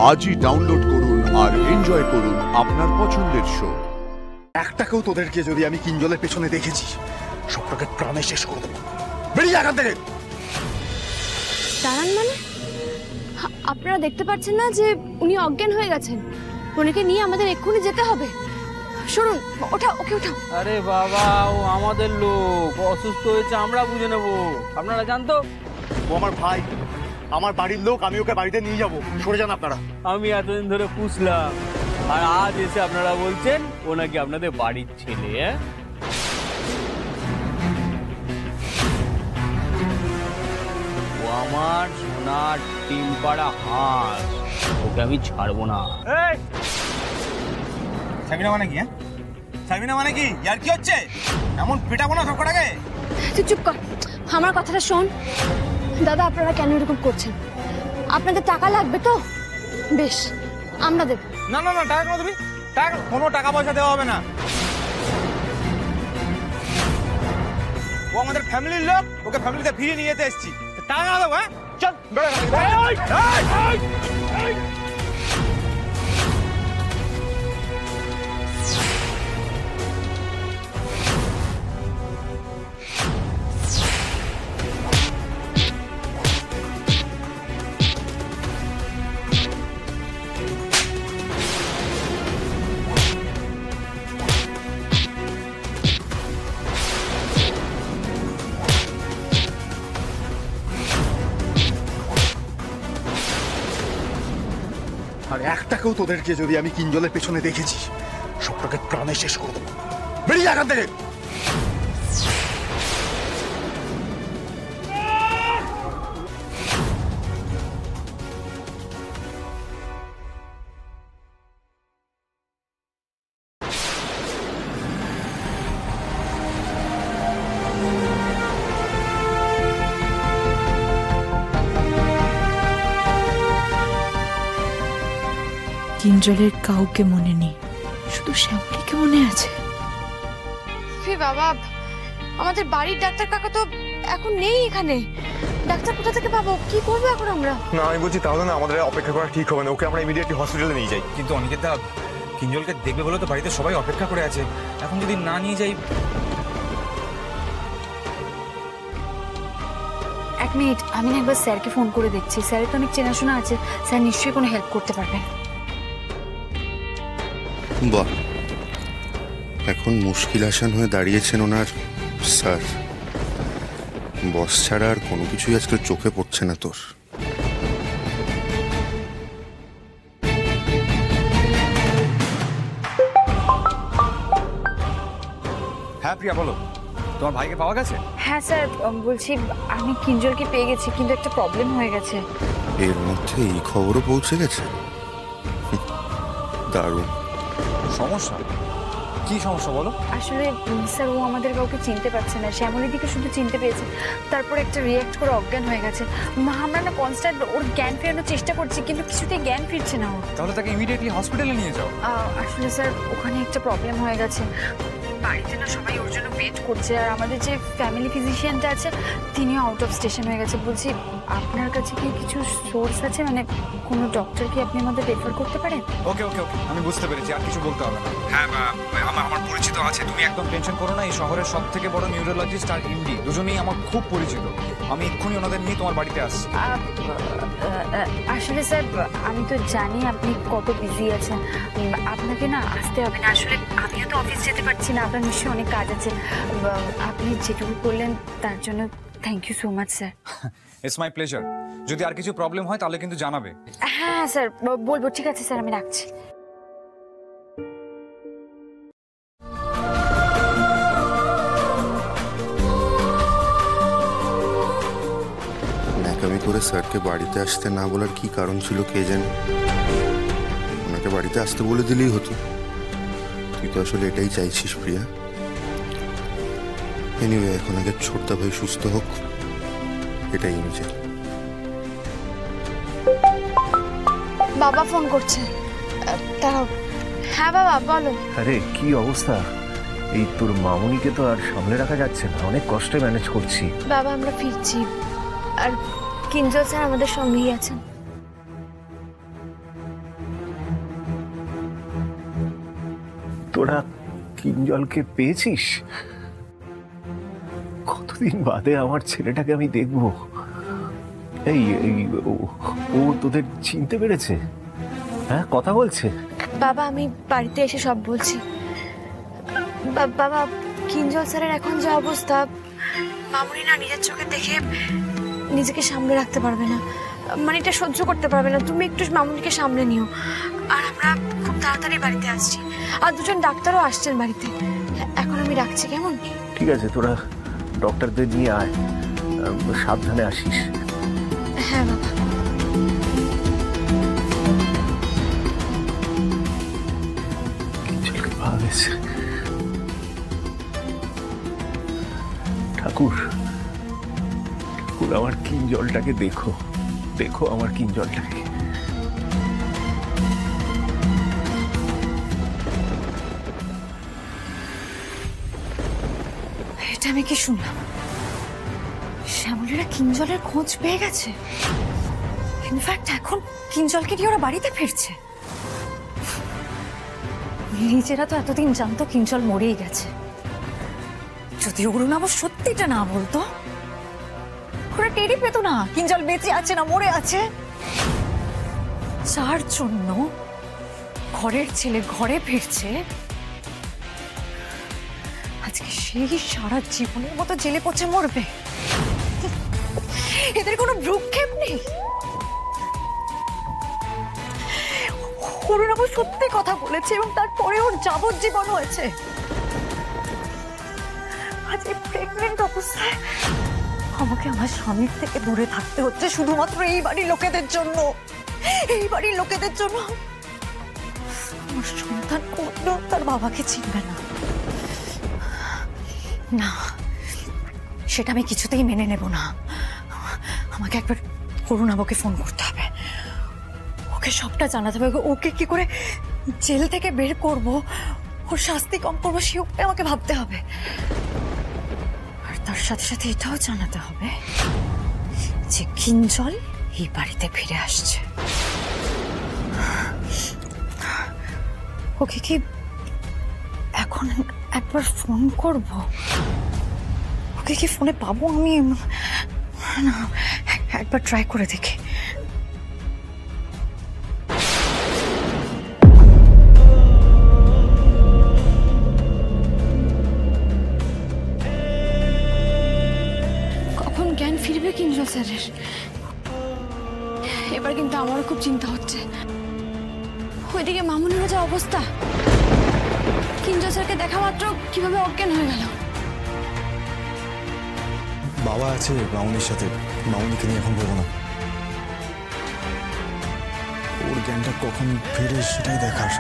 আজই ডাউনলোড করুন আর এনজয় করুন আপনার পছন্দের শো। একটাকেও তোদেরকে যদি আমি কিঞ্জলের পেছনে দেখেছি, সবটাকে প্রাণে শেষ করে দেবো। বেরিয়ে এখান থেকে। দাঁড়ান মানে? আপনারা দেখতে পাচ্ছেন না যে উনি অজ্ঞান হয়ে গেছেন? ওনাকে নিয়ে আমাদের এক্ষুনি যেতে হবে। শুনুন, ওঠা, ওকে ওঠাও। আরে বাবা, ও আমাদের লোক, অসুস্থ হয়েছে, আমরা বুঝে নেবো। আপনারা জানতো ও আমার ভাই, আমার বাড়ির লোক, আমি ওকে বাড়িতে নিয়ে যাবো। সরে যান আপনারা। আমি এতদিন ধরে পুষলাম, আর আজ এসে আপনারা বলছেন ও নাকি আপনাদের বাড়ির ছেলে। ও আমার সোনার টিম পাড়া হাঁস, ওকে আমি ছাড়বো না। সাবিনা মানে কি? সাবিনা মানে কি? ইয়ার কি হচ্ছে? এমন পিটাবো না সবকটাকে। তুই চুপ কর, আমার কথাটা শোন। দাদা, আপনারা কেন এরকম করছেন? আপনাদের টাকা লাগবে তো? বেশ, আমরা দেব। না না না, টাকা কেন দিবি? টাকা, কোনো টাকা পয়সা দেওয়া হবে না। ও আমাদের ফ্যামিলির লোক, ওকে ফ্যামিলিতে ফিরিয়ে নিয়ে যেতে এসেছি। টাকা না দেবো? হ্যাঁ, চল বেরো। আর একটাকেও তোদেরকে যদি আমি কিঞ্জলের পেছনে দেখেছি, সবটাকে প্রাণে শেষ করে দেবো। বেরিয়ে এখান থেকে। কিঞ্জলের কাউকে মনে নেই, শুধু শ্যামলীকে মনে আছে। বাবা, আমাদের বাড়ির ডাক্তার কাকা তো এখন নেই এখানে। ডাক্তার কোথা থেকে পাবো? কি করবো এখন আমরা? না, আমি বলছি তাহলে না আমাদের অপেক্ষা করা ঠিক হবে না। ওকে আমরা ইমিডিয়েটলি হসপিটালে নিয়ে যাই। কিন্তু অনিকেতদা, কিঞ্জলকে দেখবে বলে তো বাড়িতে সবাই অপেক্ষা করে আছে। এখন যদি না নিয়ে যাই। এক মিনিট, আমি না একবার স্যারকে ফোন করে দেখছি। স্যারের তো অনেক চেনাশোনা আছে, স্যার নিশ্চয়ই কোনো হেল্প করতে পারবেন। বাহ, এখন মুশকিল আসান হয়ে দাঁড়িয়েছেন ওনার স্যার। বস ছাড়া আর কোনো কিছুই আজকে চোখে পড়ছে না তোর। হ্যাঁ প্রিয়া, বলো, তোমার ভাইকে পাওয়া গেছে? হ্যাঁ স্যার, বলছি আমি কিঞ্জলকে পেয়ে গেছি, কিন্তু একটা প্রবলেম হয়ে গেছে। এর মধ্যে এই খবরও পৌঁছে গেছে? দারুণ। সমস্যা? কি সমস্যা বলো? আসলে স্যার, ও আমাদের কাউকে চিনতে পারছে না। শ্যামলীর দিকে শুধু চিনতে পেয়েছে, তারপর একটা রিয়াক্ট করে অজ্ঞান হয়ে গেছে। আমরা না কনস্ট্যান্ট ওর জ্ঞান ফেরানোর চেষ্টা করছি, কিন্তু কিছুতেই জ্ঞান ফিরছে না ওর। তাহলে তাকে ইমিডিয়েটলি হসপিটালে নিয়ে যাও। আসলে স্যার, ওখানে একটা প্রবলেম হয়ে গেছে। বাড়িতে না সবাই ওর জন্য ওয়েট করছে, আর আমাদের যে ফ্যামিলি ফিজিশিয়ানটা আছে তিনিও আউট অফ স্টেশন হয়ে গেছে। বলছি, আপনার কাছে কি কিছু সোর্স আছে, মানে কোনো ডক্টর কি আপনি আমাদের রেফার করতে পারেন? ওকে ওকে ওকে, আমি বুঝতে পেরেছি, আর কিছু বলতে হবে না। হ্যাঁ, আমার পরিচিত আছে, তুমি একদম টেনশন করো না। এই শহরের সব থেকে বড় নিউরোলজিস্ট আর এমডি দুজনেই আমার খুব পরিচিত। আমি এক্ষুনি ওনাদের নিয়ে তোমার বাড়িতে আসছি। আসলে স্যার, আমি তো জানি আপনি কত বিজি আছেন, আপনাকে না আসতে হবে না। আসলে আমিও তো অফিস যেতে পারছি না, আপনার নিশ্চয়ই অনেক কাজ আছে। আপনি যেটুকু করলেন তার জন্য thank you so much sir. It's my pleasure. যদি আর কিছু প্রবলেম হয় তাহলে কিন্তু জানাবে। হ্যাঁ স্যার, বলবো। ঠিক আছে স্যার, আমি রাখছি। ন্যাকামি করে স্যারকে বাড়িতে আসতে না বলার কি কারণ ছিল কে জানে। ওনাকে বাড়িতে আসতে বলে দিলেই হতো। তুই তো আসলে এটাই চাইছিস প্রিয়া। এনিওয়ে, এখন আগে ছোটদা ভাই সুস্থ হোক, এটাই আমি চাই। বাবা ফোন করছে, দাঁড়াও। হ্যাঁ বাবা, বলো। আরে কি অবস্থা? এই তোর মামুনিকে তো আর সামলে রাখা যাচ্ছে না, অনেক কষ্টে ম্যানেজ করছি। বাবা, আমরা ফিরছি, আর কিঞ্জল স্যার আমাদের সঙ্গেই আছেন। তোরা কিঞ্জলকে পেয়েছিস? কতদিন বাদে আমার ছেলেটাকে আমি দেখবো। এই এই ও তোদের চিনতে পেরেছে? হ্যাঁ, কথা বলছে? বাবা, আমি বাড়িতে এসে সব বলছি। বাবা, কিঞ্জল স্যারের এখন যে অবস্থা, মামুনি না নিজের চোখে দেখে নিজেকে সামলে রাখতে পারবে না, মানে এটা সহ্য করতে পারবে না। তুমি একটু মামুনিকে সামলে নিও। আর আমরা খুব তাড়াতাড়ি বাড়িতে আসছি, আর দুজন ডাক্তারও আসছেন বাড়িতে। এখন আমি রাখছি, কেমন? ঠিক আছে, তোরা ডক্টরদের নিয়ে আয়, সাবধানে আসিস। হ্যাঁ বাবা। কিঞ্জলকে পাওয়া গেছে। ঠাকুর, ঠাকুর, আমার কিঞ্জলটাকে দেখো, দেখো আমার কিঞ্জলটাকে। এটা আমি কি শুনলাম? শ্যামলীরা কিঞ্জলের খোঁজ পেয়ে গেছে। ইনফ্যাক্ট এখন কিঞ্জলকে নিয়ে ওরা বাড়িতে ফিরছে। নিজেরা তো এতদিন জানতো কিঞ্জল মরেই গেছে। যদি অরুণাভ সত্যিটা না বলতো, ওরা টেরই পেত না কিঞ্জল বেঁচে আছে না মরে আছে। যার জন্য ঘরের ছেলে ঘরে ফিরছে, আজকে সেই সারা জীবনের মতো জেলে পচে মরবে। এদের কোনো ভ্রুক্ষেপ নেই। অরুণাভ সত্যি কথা বলেছে এবং তারপরে ওর যাবজ্জীবন হয়েছে। আজ এই প্রেগনেন্ট অবস্থায় আমাকে আমার স্বামীর থেকে দূরে থাকতে হচ্ছে শুধুমাত্র এই বাড়ির লোকেদের জন্য। এই বাড়ির লোকেদের জন্য আমার সন্তান কোনও তার বাবাকে চিনবে না। না, সেটা আমি কিছুতেই মেনে নেব না। আমাকে একবার অরুণাভকে ফোন করতে হবে, ওকে সবটা জানাতে হবে। ওকে কি করে জেল থেকে বের করব, ওর শাস্তি কম করবো, সে উপায় আমাকে ভাবতে হবে। আর তার সাথে সাথে এটাও জানাতে হবে যে কিঞ্জল এই বাড়িতে ফিরে আসছে। ওকে কি এখন একবার ফোন করব? ওকে কি ফোনে পাবো আমি? না, একবার ট্রাই করে দেখি। কখন জ্ঞান ফিরবে কিঞ্জল স্যারের? এবার কিন্তু আমারও খুব চিন্তা হচ্ছে। ওইদিকে মামুনের যা অবস্থা, কিঞ্জল স্যারকে দেখা মাত্র কিভাবে অজ্ঞান হয়ে গেল। বাবা আছে মামুনির সাথে, মামুনিকে নিয়ে এখন বলবো না। ওর জ্ঞানটা কখন ফেরে সেটাই দেখার।